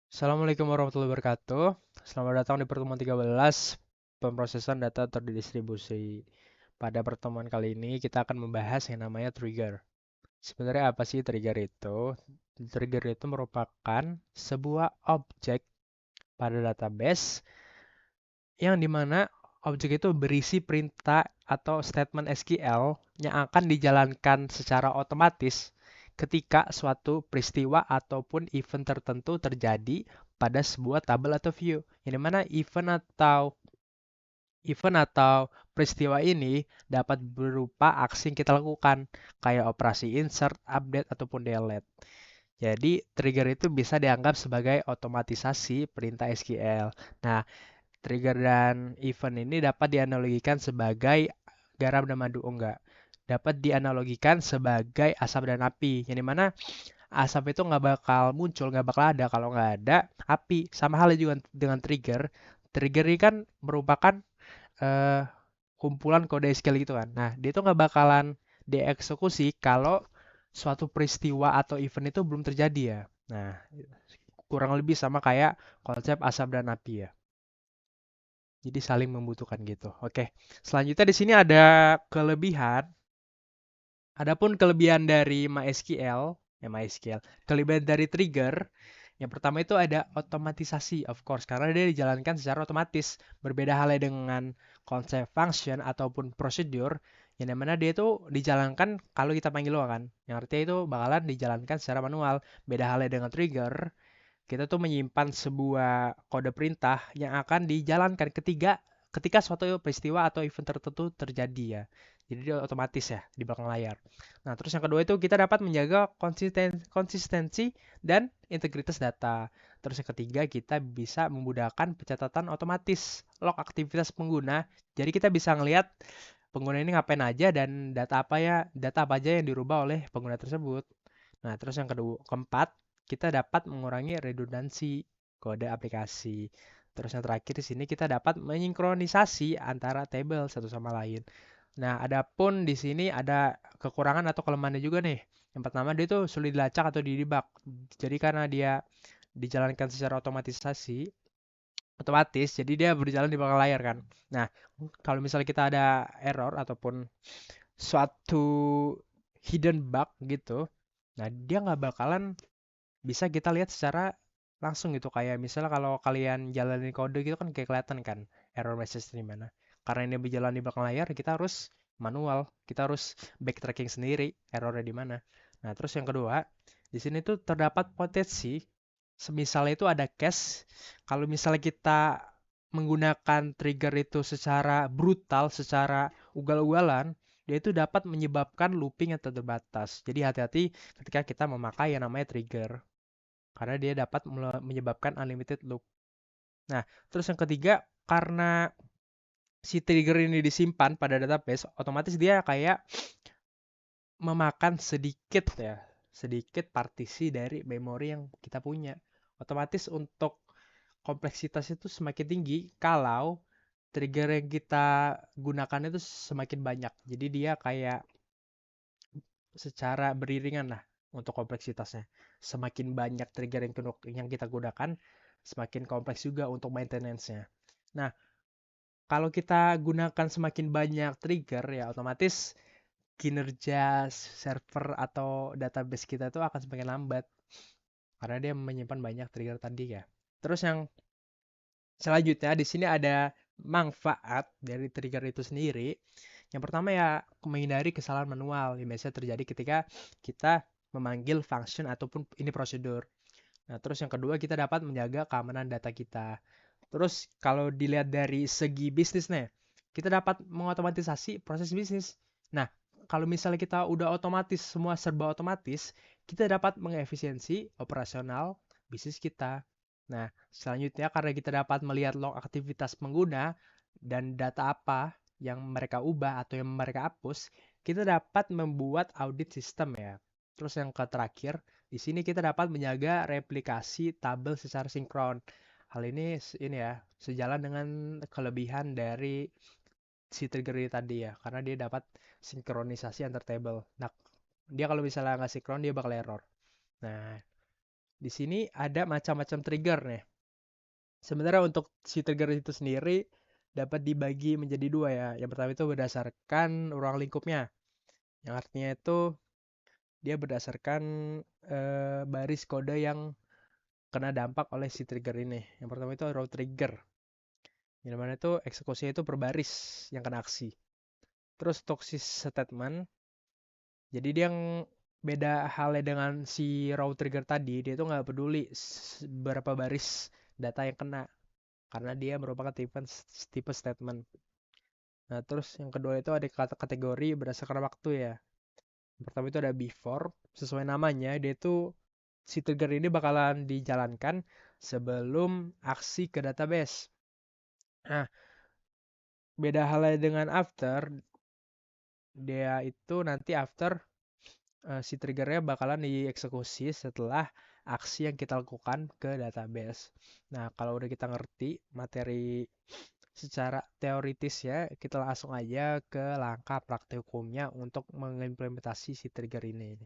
Assalamualaikum warahmatullahi wabarakatuh. Selamat datang di pertemuan 13 pemrosesan data terdistribusi. Pada pertemuan kali ini kita akan membahas yang namanya trigger. Sebenarnya apa sih trigger itu? Trigger itu merupakan sebuah objek pada database yang dimana objek itu berisi perintah atau statement SQL yang akan dijalankan secara otomatis ketika suatu peristiwa ataupun event tertentu terjadi pada sebuah tabel atau view. Yang dimana event atau peristiwa ini dapat berupa aksi yang kita lakukan, kayak operasi insert, update, ataupun delete. Jadi, trigger itu bisa dianggap sebagai otomatisasi perintah SQL. Nah, trigger dan event ini dapat dianalogikan sebagai garam dan madu. Oh enggak. Dapat dianalogikan sebagai asap dan api. Yang dimana asap itu nggak bakal muncul, nggak bakal ada kalau nggak ada api. Sama halnya juga dengan trigger. Trigger ini kan merupakan eh, kumpulan kode SQL gitu kan. Nah, dia itu nggak bakalan dieksekusi kalau suatu peristiwa atau event itu belum terjadi ya. Nah, kurang lebih sama kayak konsep asap dan api ya. Jadi saling membutuhkan gitu. Oke. Selanjutnya di sini ada kelebihan. Adapun kelebihan dari MySQL, kelebihan dari trigger, yang pertama itu ada otomatisasi, of course, karena dia dijalankan secara otomatis. Berbeda halnya dengan konsep function ataupun prosedur, yang dimana dia itu dijalankan kalau kita panggil doang kan. Yang artinya itu bakalan dijalankan secara manual. Beda halnya dengan trigger, kita tuh menyimpan sebuah kode perintah yang akan dijalankan ketika suatu peristiwa atau event tertentu terjadi ya. Jadi dia otomatis ya di belakang layar. Nah, terus yang kedua itu kita dapat menjaga konsistensi dan integritas data. Terus yang ketiga kita bisa memudahkan pencatatan otomatis log aktivitas pengguna. Jadi kita bisa ngelihat pengguna ini ngapain aja dan data apa aja yang dirubah oleh pengguna tersebut. Nah, terus yang keempat, kita dapat mengurangi redundansi kode aplikasi. Terus yang terakhir di sini kita dapat mensinkronisasi antara table satu sama lain. Nah, adapun di sini ada kekurangan atau kelemahannya juga nih. Yang pertama dia tuh sulit dilacak atau didebug. Jadi karena dia dijalankan secara otomatis, jadi dia berjalan di belakang layar kan. Nah, kalau misalnya kita ada error ataupun suatu hidden bug gitu, nah dia nggak bakalan bisa kita lihat secara langsung gitu. Kayak misalnya kalau kalian jalanin kode gitu kan kayak kelihatan kan error message di mana. Karena ini berjalan di belakang layar, kita harus manual, kita harus backtracking sendiri errornya di mana. Nah, terus yang kedua, di sini tuh terdapat potensi semisal itu ada cache. Kalau misalnya kita menggunakan trigger itu secara brutal, secara ugal-ugalan, dia itu dapat menyebabkan looping yang terbatas. Jadi hati-hati ketika kita memakai yang namanya trigger. Karena dia dapat menyebabkan unlimited loop. Nah, terus yang ketiga, karena si trigger ini disimpan pada database, otomatis dia kayak memakan sedikit partisi dari memori yang kita punya. Otomatis untuk kompleksitas itu semakin tinggi kalau trigger yang kita gunakan itu semakin banyak. Jadi dia kayak secara beriringan lah untuk kompleksitasnya. Semakin banyak trigger yang kita gunakan, semakin kompleks juga untuk maintenance-nya. Nah, kalau kita gunakan semakin banyak trigger ya otomatis kinerja server atau database kita itu akan semakin lambat karena dia menyimpan banyak trigger tadi ya. Terus yang selanjutnya di sini ada manfaat dari trigger itu sendiri. Yang pertama ya menghindari kesalahan manual yang biasanya terjadi ketika kita memanggil function ataupun ini prosedur. Nah, terus yang kedua kita dapat menjaga keamanan data kita. Terus kalau dilihat dari segi bisnis nih, kita dapat mengotomatisasi proses bisnis. Nah, kalau misalnya kita udah otomatis, semua serba otomatis, kita dapat mengefisiensi operasional bisnis kita. Nah, selanjutnya karena kita dapat melihat log aktivitas pengguna dan data apa yang mereka ubah atau yang mereka hapus, kita dapat membuat audit sistem ya. Terus yang terakhir, di sini kita dapat menjaga replikasi tabel secara sinkron. Hal ini ya sejalan dengan kelebihan dari si trigger ini tadi ya, karena dia dapat sinkronisasi antar table. Nah, dia kalau misalnya nggak sinkron dia bakal error. Nah, Di sini ada macam-macam trigger nih. Sebenarnya untuk si trigger itu sendiri dapat dibagi menjadi dua ya. Yang pertama itu berdasarkan ruang lingkupnya. Yang artinya itu dia berdasarkan baris kode yang kena dampak oleh si trigger ini. Yang pertama itu raw trigger. Yang mana itu eksekusinya itu per baris yang kena aksi. Terus toxic statement. Jadi dia yang beda halnya dengan si raw trigger tadi, dia itu nggak peduli berapa baris data yang kena. Karena dia merupakan tipe statement. Nah, terus yang kedua itu ada kategori berdasarkan waktu ya. Yang pertama itu ada before, sesuai namanya, dia itu si trigger ini bakalan dijalankan sebelum aksi ke database. Nah, beda halnya dengan after, dia itu nanti after si triggernya bakalan dieksekusi setelah aksi yang kita lakukan ke database. Nah, kalau udah kita ngerti materi secara teoritis ya, kita langsung aja ke langkah praktikumnya untuk mengimplementasi si trigger ini.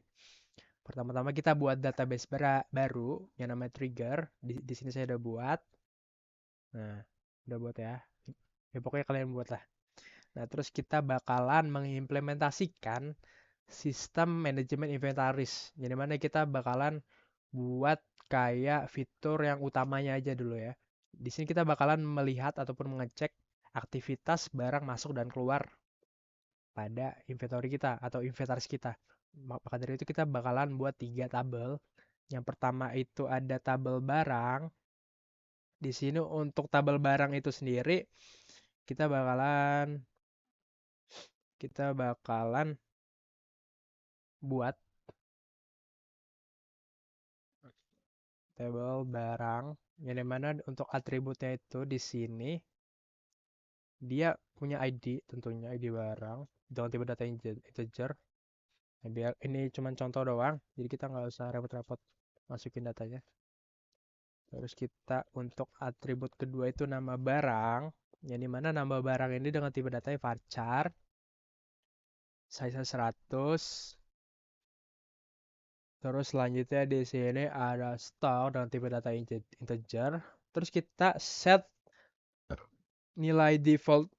Pertama-tama kita buat database baru yang namanya trigger. Di sini saya udah buat. Nah, udah buat ya. Ya pokoknya kalian buat lah. Nah, terus kita bakalan mengimplementasikan sistem manajemen inventaris. Jadi mana kita bakalan buat kayak fitur yang utamanya aja dulu ya. Di sini kita bakalan melihat ataupun mengecek aktivitas barang masuk dan keluar pada inventory kita atau inventaris kita. Maka dari itu kita bakalan buat 3 tabel. Yang pertama itu ada tabel barang. Di sini untuk tabel barang itu sendiri kita bakalan buat tabel barang yang dimana untuk atributnya itu di sini dia punya ID tentunya ID barang jangan tipe data integer. Nah, biar ini cuma contoh doang jadi kita nggak usah repot-repot masukin datanya. Terus kita untuk atribut kedua itu nama barang yang dimana nama barang ini dengan tipe datanya varchar size 100. Terus selanjutnya di sini ada stock dengan tipe data integer. Terus kita set nilai default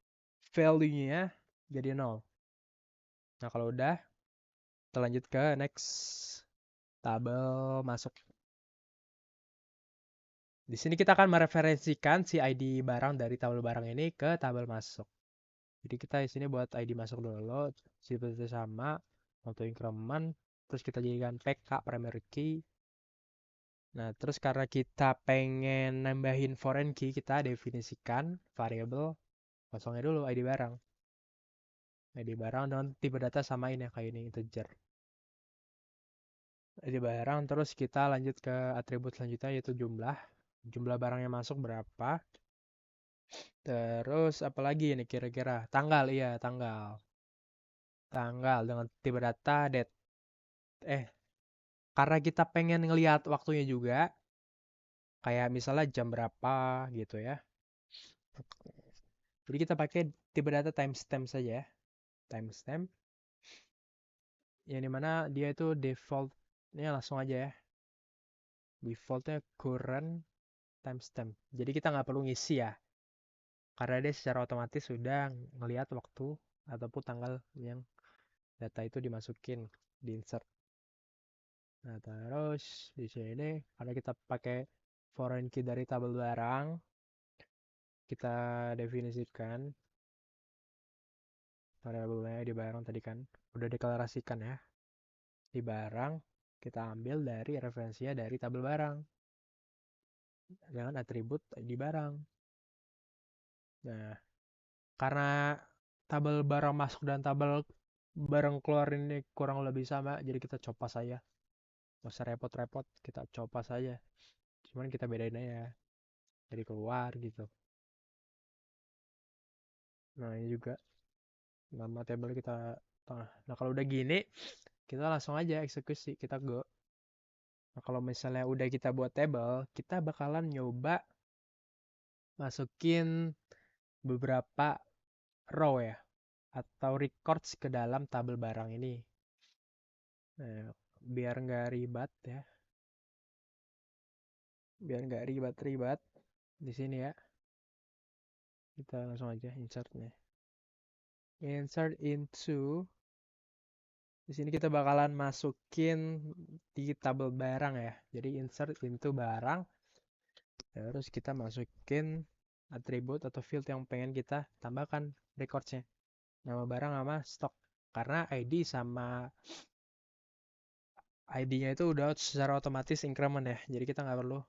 value-nya jadi 0. Nah, kalau udah, kita lanjut ke next tabel masuk. Di sini kita akan mereferensikan si ID barang dari tabel barang ini ke tabel masuk. Jadi kita di sini buat ID masuk dulu, seperti sama, auto increment, terus kita jadikan PK primary key. Nah, terus karena kita pengen nambahin foreign key, kita definisikan variabel kosongnya dulu ID barang. ID barang dengan tipe data samain ya kayak ini integer. ID barang terus kita lanjut ke atribut selanjutnya yaitu jumlah. Jumlah barang yang masuk berapa? Terus apalagi ini kira-kira? Tanggal, iya tanggal. Tanggal dengan tipe data date. Karena kita pengen ngelihat waktunya juga, kayak misalnya jam berapa gitu ya. Jadi kita pakai tipe data timestamp saja ya. Timestamp yang dimana dia itu defaultnya langsung aja ya. Defaultnya current timestamp. Jadi kita nggak perlu ngisi ya. Karena dia secara otomatis sudah ngelihat waktu ataupun tanggal yang data itu dimasukin, di insert. Nah, terus di sini karena kita pakai foreign key dari tabel barang, kita definisikan variabelnya di barang tadi kan udah deklarasikan ya. Di barang kita ambil dari referensinya dari tabel barang dengan atribut di barang. Nah, karena tabel barang masuk dan tabel barang keluar ini kurang lebih sama, jadi kita copas aja. Nggak usah repot-repot, kita copas aja. Cuman kita bedain aja dari keluar gitu. Nah, ini juga nama tabel kita tengah. Nah, kalau udah gini, kita langsung aja eksekusi, kita go. Nah, kalau misalnya udah kita buat table, kita bakalan nyoba masukin beberapa row ya, atau records ke dalam tabel barang ini. Nah, biar nggak ribet ya. biar nggak ribet-ribet di sini ya. Kita langsung aja insertnya. Insert into. Di sini kita bakalan masukin di tabel barang ya. Jadi insert into barang. Terus kita masukin atribut atau field yang pengen kita tambahkan recordsnya. Nama barang sama stok. Karena ID sama ID-nya itu udah secara otomatis increment ya. Jadi kita nggak perlu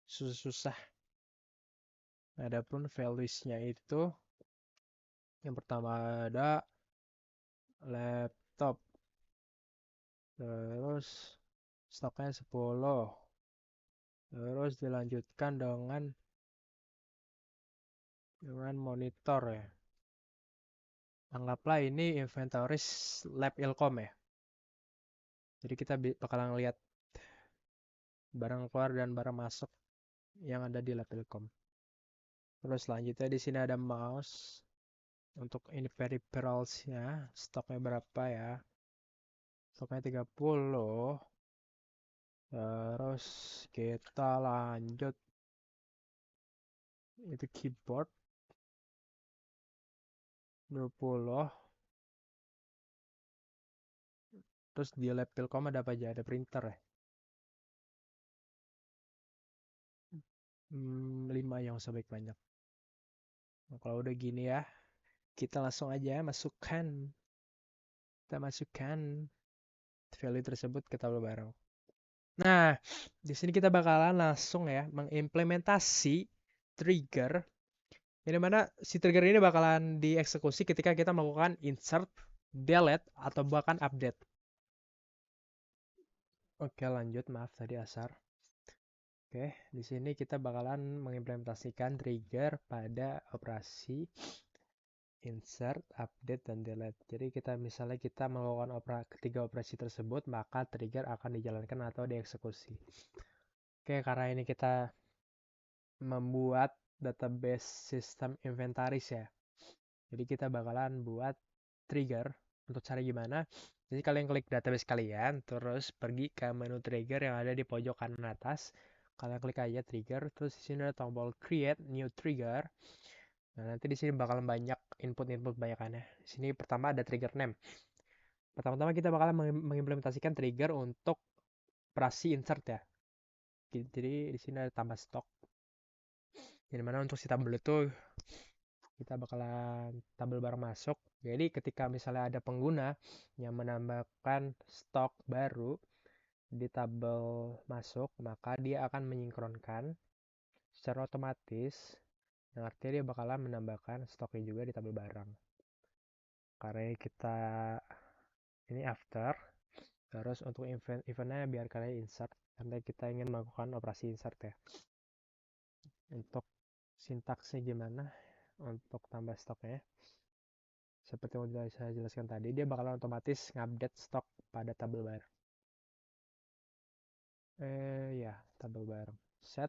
susah-susah. Adapun values-nya itu yang pertama ada laptop. Terus stoknya 10. Terus dilanjutkan dengan monitor ya. Anggaplah ini inventaris lab ilkom ya. Jadi kita bakalan lihat barang keluar dan barang masuk yang ada di lab ilkom. Terus selanjutnya di sini ada mouse. Untuk ini peripheralsnya, stoknya berapa ya? Stoknya 30. Terus kita lanjut. Itu keyboard 20. Terus di lab ilkom ada apa aja? Ada printer ya. 5 yang sebaik banyak. Nah, kalau udah gini ya, kita langsung aja masukkan. Kita masukkan value tersebut ke tabel barang. Nah, di sini kita bakalan langsung ya mengimplementasi trigger. Yang mana si trigger ini bakalan dieksekusi ketika kita melakukan insert, delete, atau bahkan update. Oke, lanjut. Maaf tadi asar. Oke, di sini kita bakalan mengimplementasikan trigger pada operasi insert, update, dan delete. Jadi misalnya kita melakukan ketiga operasi tersebut, maka trigger akan dijalankan atau dieksekusi. Oke, karena ini kita membuat database sistem inventaris ya. Jadi kita bakalan buat trigger untuk cara gimana. Jadi kalian klik database kalian, terus pergi ke menu trigger yang ada di pojok kanan atas. Kalian klik aja trigger, terus di sini ada tombol create new trigger. Nah, nanti di sini bakalan banyak input-input banyakannya. Di sini pertama ada trigger name. Pertama-tama kita bakalan mengimplementasikan trigger untuk operasi insert ya. Jadi di sini ada tambah stok. Jadi mana untuk si tabel itu kita bakalan tabel barang masuk. Jadi ketika misalnya ada pengguna yang menambahkan stok baru di tabel masuk, maka dia akan menyinkronkan secara otomatis. Yang artinya dia bakalan menambahkan stoknya juga di tabel barang. Karena kita ini after, terus untuk eventnya biar kalian insert, karena kita ingin melakukan operasi insert ya. Untuk sintaksnya gimana untuk tambah stoknya? Seperti yang saya jelaskan tadi, dia bakalan otomatis ngupdate stok pada tabel barang. Ya, tabel barang. Set,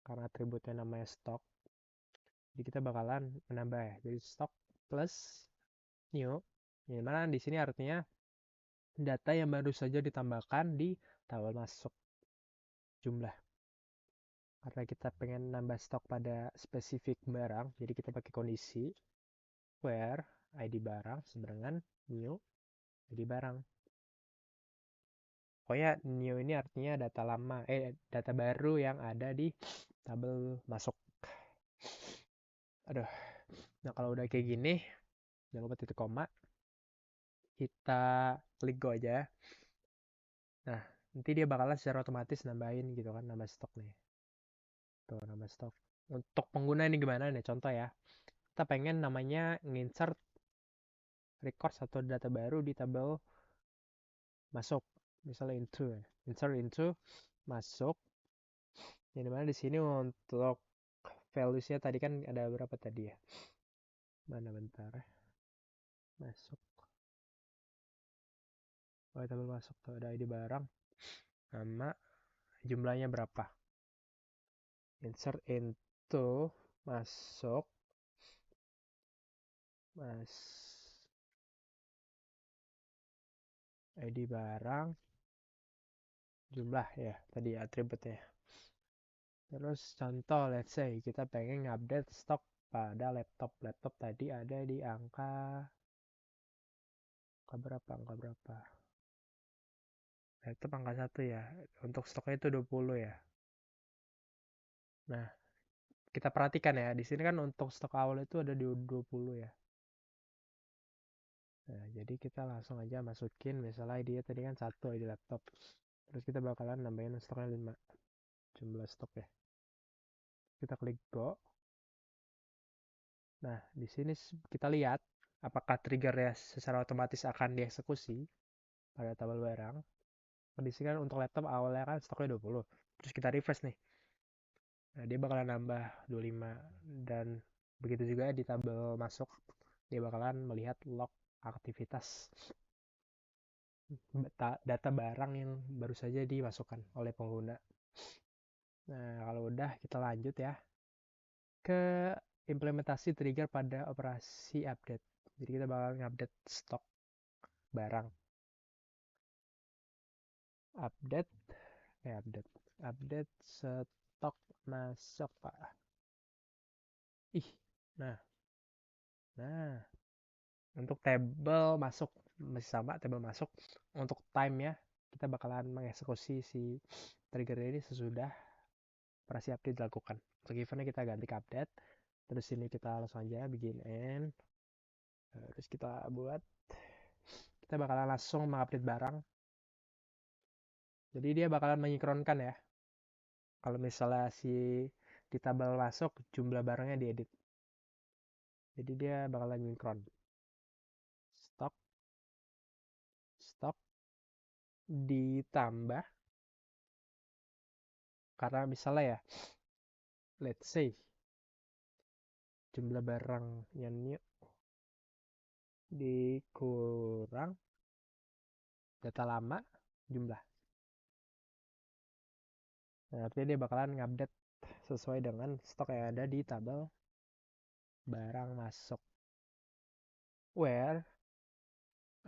karena atributnya namanya stok. Jadi kita bakalan menambah ya. Jadi stok plus new. Yang mana di sini artinya data yang baru saja ditambahkan di tabel masuk jumlah. Karena kita pengen nambah stok pada spesifik barang, jadi kita pakai kondisi where ID barang sebarengan new ID barang. Pokoknya new ini artinya data baru yang ada di tabel masuk. Aduh. Nah, kalau udah kayak gini, jangan lupa titik koma. Kita klik go aja. Nah, nanti dia bakalan secara otomatis nambahin gitu kan, nambah stok nih. Tuh, nambah stok. Untuk pengguna ini gimana nih? Contoh ya. Kita pengen namanya nginsert record satu data baru di tabel masuk. Misalnya into ya. Insert into masuk. Yang dimana di sini untuk values-nya tadi kan ada berapa tadi ya? Mana bentar ya. Masuk. Oh, tabel masuk tuh ada ID barang sama jumlahnya berapa. Insert into masuk ID barang jumlah ya tadi atributnya. Terus contoh, let's say kita pengen update stok pada laptop. Laptop tadi ada di angka berapa? Laptop angka 1 ya. Untuk stoknya itu 20 ya. Nah, kita perhatikan ya. Di sini kan untuk stok awal itu ada di 20 ya. Nah, jadi kita langsung aja masukin misalnya dia tadi kan 1 ID laptop. Terus kita bakalan nambahin stoknya 5. Jumlah stok ya. Kita klik go. Nah, di sini kita lihat apakah triggernya secara otomatis akan dieksekusi pada tabel barang. Kondisi kan untuk laptop awalnya kan stoknya 20. Terus kita refresh nih. Nah, dia bakalan nambah 25 dan begitu juga di tabel masuk dia bakalan melihat log aktivitas data barang yang baru saja dimasukkan oleh pengguna. Nah, kalau udah kita lanjut ya ke implementasi trigger pada operasi update. Jadi kita bakal update stok barang. Update, update stok masuk Pak. Ih, nah, untuk table masuk masih sama table masuk. Untuk time ya, kita bakalan mengeksekusi si trigger ini sesudah operasi update dilakukan. Untuk eventnya kita ganti ke update. Terus ini kita langsung aja begin end. Terus kita bakalan langsung mengupdate barang. Jadi dia bakalan menyinkronkan ya. Kalau misalnya si di tabel masuk jumlah barangnya diedit. Jadi dia bakalan sinkron. Stok ditambah karena misalnya ya, let's say jumlah barang yang new dikurang data lama jumlah. Nah, artinya dia bakalan ngupdate sesuai dengan stok yang ada di tabel barang masuk. Where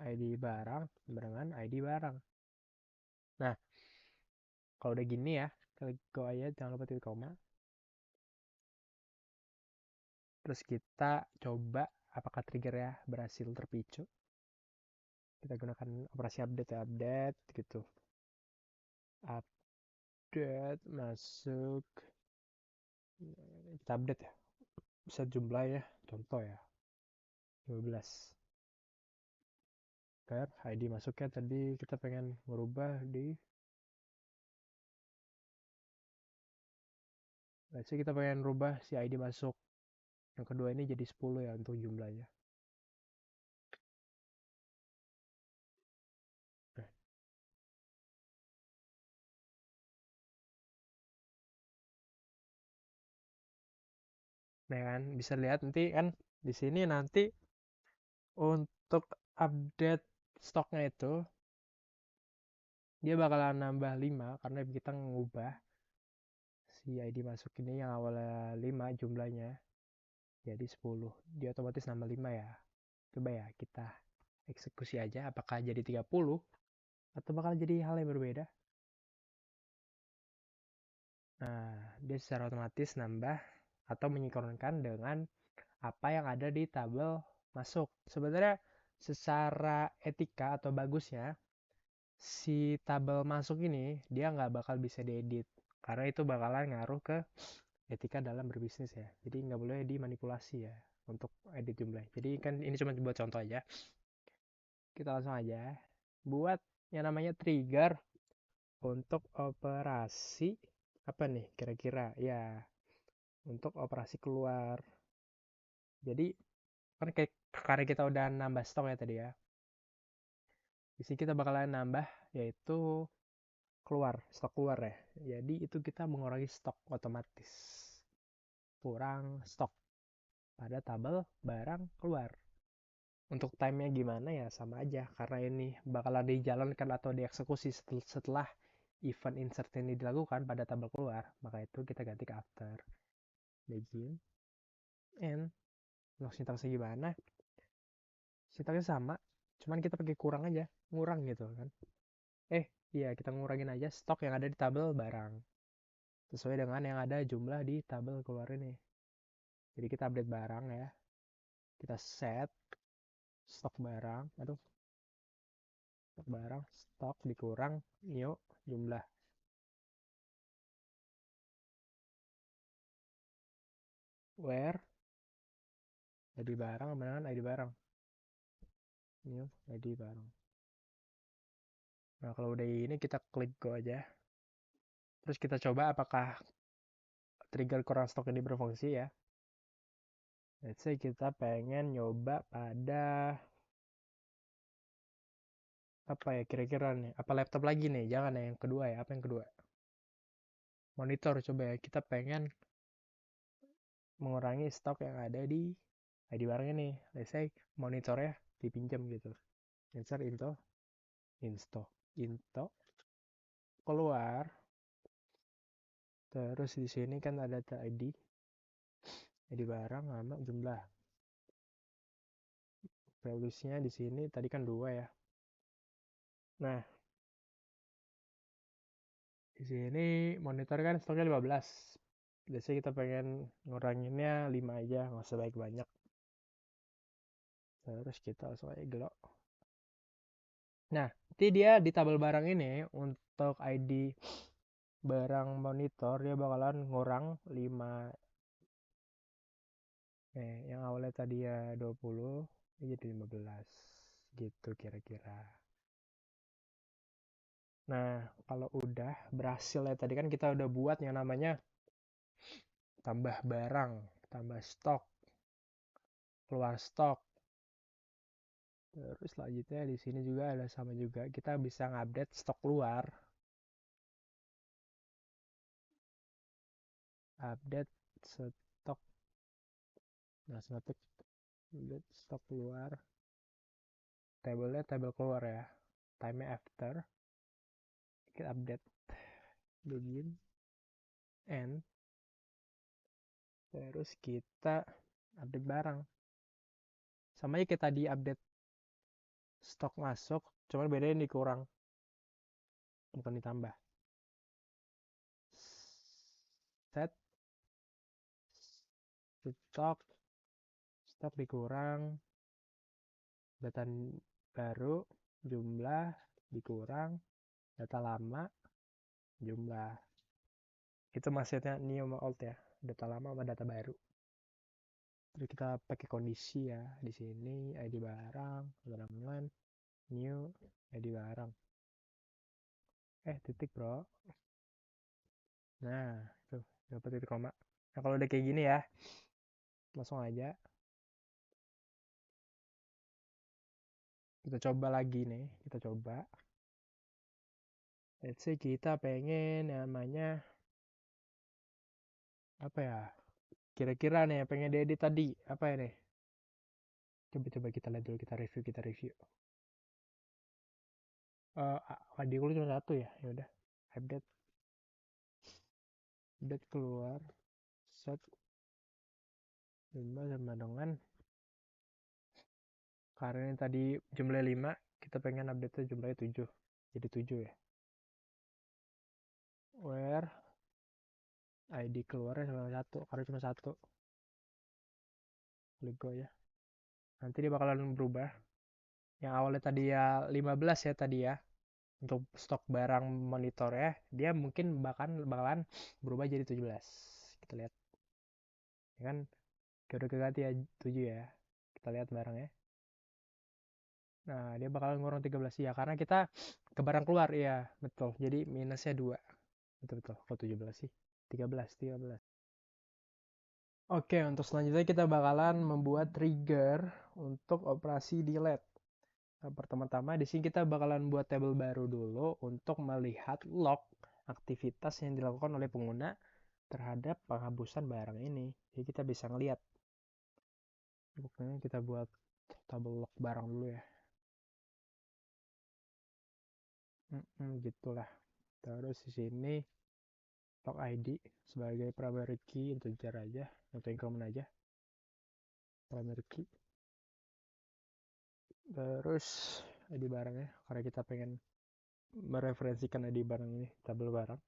ID barang dengan ID barang. Nah, kalau udah gini ya, klik go aja, jangan lupa titik koma. Terus kita coba apakah triggernya berhasil terpicu. Kita gunakan operasi update ya, update gitu. Update masuk. Kita update ya. Bisa jumlah ya, contoh ya. 12. Per ID masuknya tadi kita pengen merubah di let's say kita pengen rubah si ID masuk yang kedua ini jadi 10 ya untuk jumlahnya. Nah kan bisa lihat nanti kan di sini nanti untuk update stoknya itu dia bakalan nambah 5 karena kita ngubah si ID masuk ini yang awalnya 5 jumlahnya jadi 10. Dia otomatis nambah 5 ya. Coba ya kita eksekusi aja apakah jadi 30 atau bakal jadi hal yang berbeda. Nah, dia secara otomatis nambah atau menyinkronkan dengan apa yang ada di tabel masuk. Sebenarnya secara etika atau bagusnya si tabel masuk ini dia nggak bakal bisa diedit karena itu bakalan ngaruh ke etika dalam berbisnis ya. Jadi nggak boleh dimanipulasi ya untuk edit jumlah. Jadi kan ini cuma buat contoh aja. Kita langsung aja buat yang namanya trigger untuk operasi apa nih kira-kira ya untuk operasi keluar. Jadi kan kayak karena kita udah nambah stok ya tadi ya. Di sini kita bakalan nambah yaitu stok keluar ya. Jadi itu kita mengurangi stok otomatis. Kurang stok pada tabel barang keluar. Untuk time-nya gimana ya sama aja karena ini bakalan dijalankan atau dieksekusi setelah event insert ini dilakukan pada tabel keluar. Maka itu kita ganti ke after. Begin and untuk sintaksnya gimana? Sintaksnya sama, cuman kita pakai kurang aja, ngurang gitu kan. Iya kita ngurangin aja stok yang ada di tabel barang. sesuai dengan yang ada jumlah di tabel keluar ini. Jadi kita update barang ya. Kita set stok barang. Stok barang, stok dikurang new jumlah. Where ID barang dengan ID barang. New ID barang. Nah, kalau udah ini kita klik go aja. Terus kita coba apakah trigger kurang stok ini berfungsi ya. Let's say kita pengen nyoba pada apa ya kira-kira nih? Apa laptop lagi nih? Jangan ya yang kedua ya. Apa yang kedua? Monitor coba ya. Kita pengen mengurangi stok yang ada di ID barang ini. Let's say monitornya dipinjam gitu. Insert into keluar. Terus di sini kan ada ID barang sama jumlah. Valuesnya di sini tadi kan 2 ya. Nah, di sini monitor kan stoknya 15. Biasanya kita pengen nguranginnya 5 aja, nggak usah banyak. Terus kita langsung aja gelok. Nah, nanti dia di tabel barang ini untuk ID barang monitor dia bakalan ngurang 5. Yang awalnya tadi ya 20, ini jadi 15. Gitu kira-kira. Nah, kalau udah berhasil ya tadi kan kita udah buat yang namanya tambah barang, tambah stok, keluar stok. Terus selanjutnya di sini juga ada sama juga kita bisa ngupdate stok keluar. Update stok. Nah, update stok keluar. Tabelnya tabel keluar ya. Time after. Kita update begin end. Terus kita update barang. Sama aja kita di update stok masuk, cuman bedanya dikurang, bukan ditambah. Set stok dikurang, data baru jumlah dikurang, data lama jumlah. Itu maksudnya new sama old ya, data lama sama data baru. Terus kita pakai kondisi ya di sini ID barang, barangan new ID barang. Titik bro. Nah, tuh dapat titik koma. Nah, kalau udah kayak gini ya, langsung aja kita coba lagi nih, kita coba. Let's say kita pengen namanya apa ya? Kira-kira nih pengen diedit tadi apa ya nih? Coba-coba kita lihat dulu, kita review. ID dulu cuma satu ya, ya udah. Update keluar set jumlah sama dengan karena ini tadi jumlah 5 kita pengen update jumlahnya 7 jadi 7 ya. Where ID keluarnya cuma satu karena cuma satu. Klik go ya. Nanti dia bakalan berubah. Yang awalnya tadi ya 15 ya tadi ya. Untuk stok barang monitor ya, dia mungkin bakalan berubah jadi 17. Kita lihat. Ya kan udah keganti ya 7 ya. Kita lihat barangnya. Nah, dia bakalan ngurang 13 ya karena kita ke barang keluar ya, betul. Jadi minusnya 2. Betul. Kok 17 sih? 13. Oke, untuk selanjutnya kita bakalan membuat trigger untuk operasi delete. Nah, pertama-tama di sini kita bakalan buat tabel baru dulu untuk melihat log aktivitas yang dilakukan oleh pengguna terhadap penghapusan barang ini. Jadi kita bisa ngelihat. Pokoknya kita buat tabel log barang dulu ya. Gitulah. Terus di sini log ID sebagai primary key integer aja atau increment aja. Primary key. Terus ID barangnya karena kita pengen mereferensikan ID barang ini tabel barang.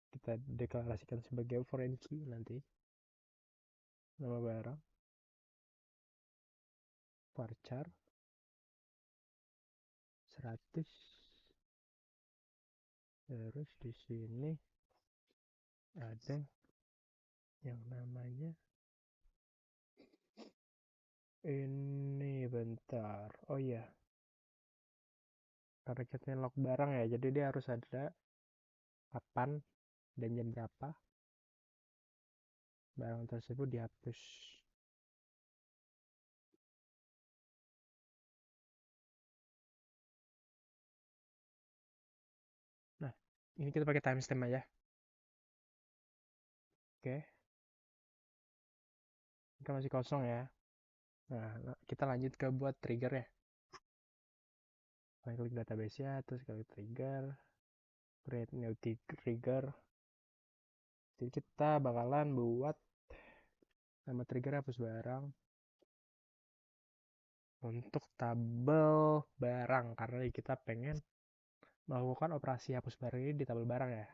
kita deklarasikan sebagai foreign key nanti, nama barang varchar 100. Terus di sini ada yang namanya ini, bentar, oh iya, karena kita lock barang ya, jadi dia harus ada kapan dan jam berapa barang tersebut dihapus. Nah, ini kita pakai timestamp aja. Oke, kita masih kosong ya. Nah, kita lanjut ke buat trigger ya. Klik database ya, terus klik trigger, create new trigger. Jadi kita bakalan buat nama trigger hapus barang untuk tabel barang, karena kita pengen melakukan operasi hapus barang ini di tabel barang ya.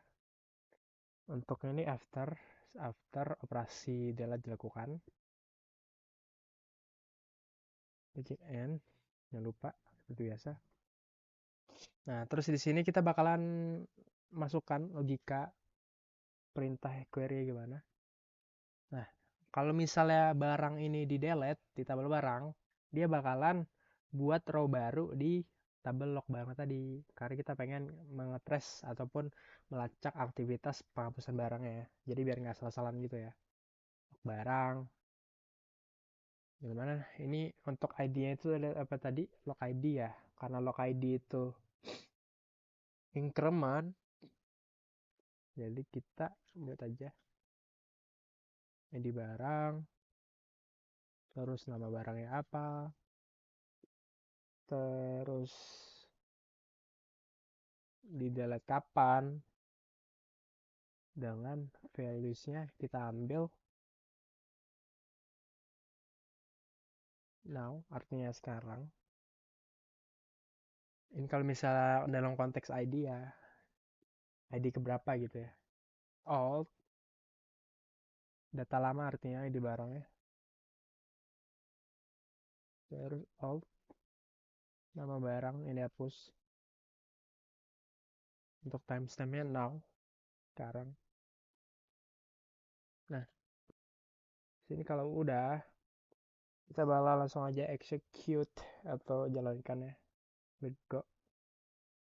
Untuk ini after operasi delete dilakukan, digit N, jangan lupa seperti biasa. Nah, terus di sini kita bakalan masukkan logika perintah query gimana. Nah, kalau misalnya barang ini di delete di tabel barang, dia bakalan buat row baru di tabel log barang tadi, karena kita pengen mengetrace ataupun melacak aktivitas penghapusan barangnya ya. Jadi biar nggak salah-salahan gitu ya. Log barang. Gimana? Ini untuk ID-nya itu ada apa tadi? Log ID ya. Karena log ID itu increment, jadi kita buat aja ID barang, terus nama barangnya apa, terus di delete kapan, dengan values-nya kita ambil now, artinya sekarang. Ini kalau misalnya dalam konteks ID ya, ID keberapa gitu ya. Alt, data lama artinya ID barangnya. Terus alt, nama barang ini hapus. Untuk timestampnya now, sekarang. Nah, sini kalau udah, kita bakal langsung aja execute atau jalankan ya. Go.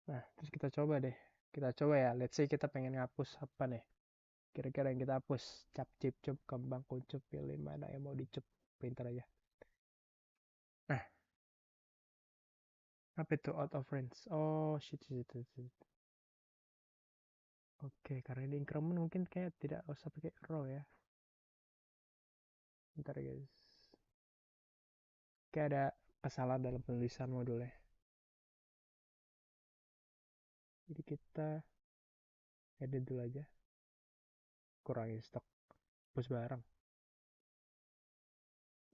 Nah, terus kita coba deh. Kita coba ya, let's say kita pengen ngapus apa nih. Kira-kira yang kita hapus. Cap, cip, cup, kembang, kuncup, pilih mana yang mau dicup. Printer aja. Nah, apa itu out of range? Oh, shit. Oke, karena ini increment mungkin kayak tidak usah pakai row ya. Bentar guys. Kayak ada kesalahan dalam penulisan modulnya. Jadi kita edit dulu aja. Kurangi stok. Hapus barang.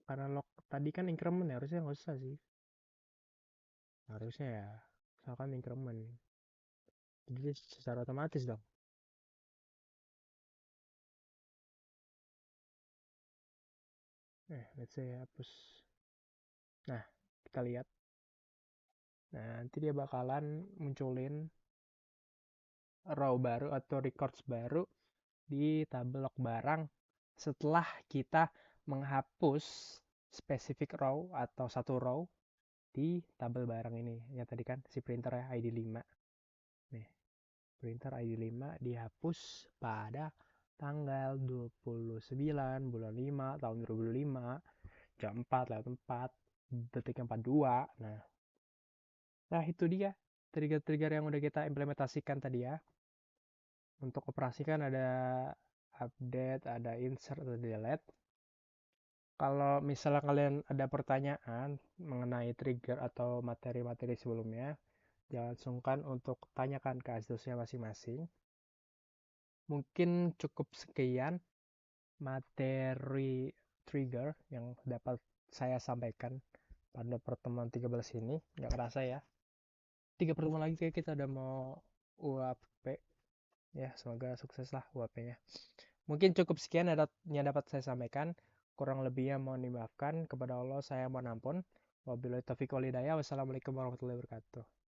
Karena log tadi kan increment ya, harusnya nggak usah sih. Harusnya ya, misalkan increment. Jadi secara otomatis dong. Let's say hapus. Nah, kita lihat. Nah, nanti dia bakalan munculin row baru atau records baru di tabel log barang setelah kita menghapus spesifik row atau satu row di tabel barang ini. Ya tadi kan si printer ya ID 5. Nih, printer ID 5 dihapus pada tanggal 29 bulan 5 tahun 2005 jam 4 lewat 4 detik 42. Nah itu dia trigger-trigger yang udah kita implementasikan tadi ya. Untuk operasi kan ada update, ada insert, ada delete. Kalau misalnya kalian ada pertanyaan mengenai trigger atau materi-materi sebelumnya, jangan sungkan untuk tanyakan ke asdosnya masing-masing. Mungkin cukup sekian materi trigger yang dapat saya sampaikan pada pertemuan 13 ini. Nggak kerasa ya. 3 pertemuan lagi kayak kita udah mau UAP. Ya, semoga sukses lah UAP-nya. Mungkin cukup sekian yang dapat saya sampaikan. Kurang lebihnya mohon dimaafkan. Kepada Allah saya mohon ampun. Wabillahi taufiq wal hidayah. Wassalamualaikum warahmatullahi wabarakatuh.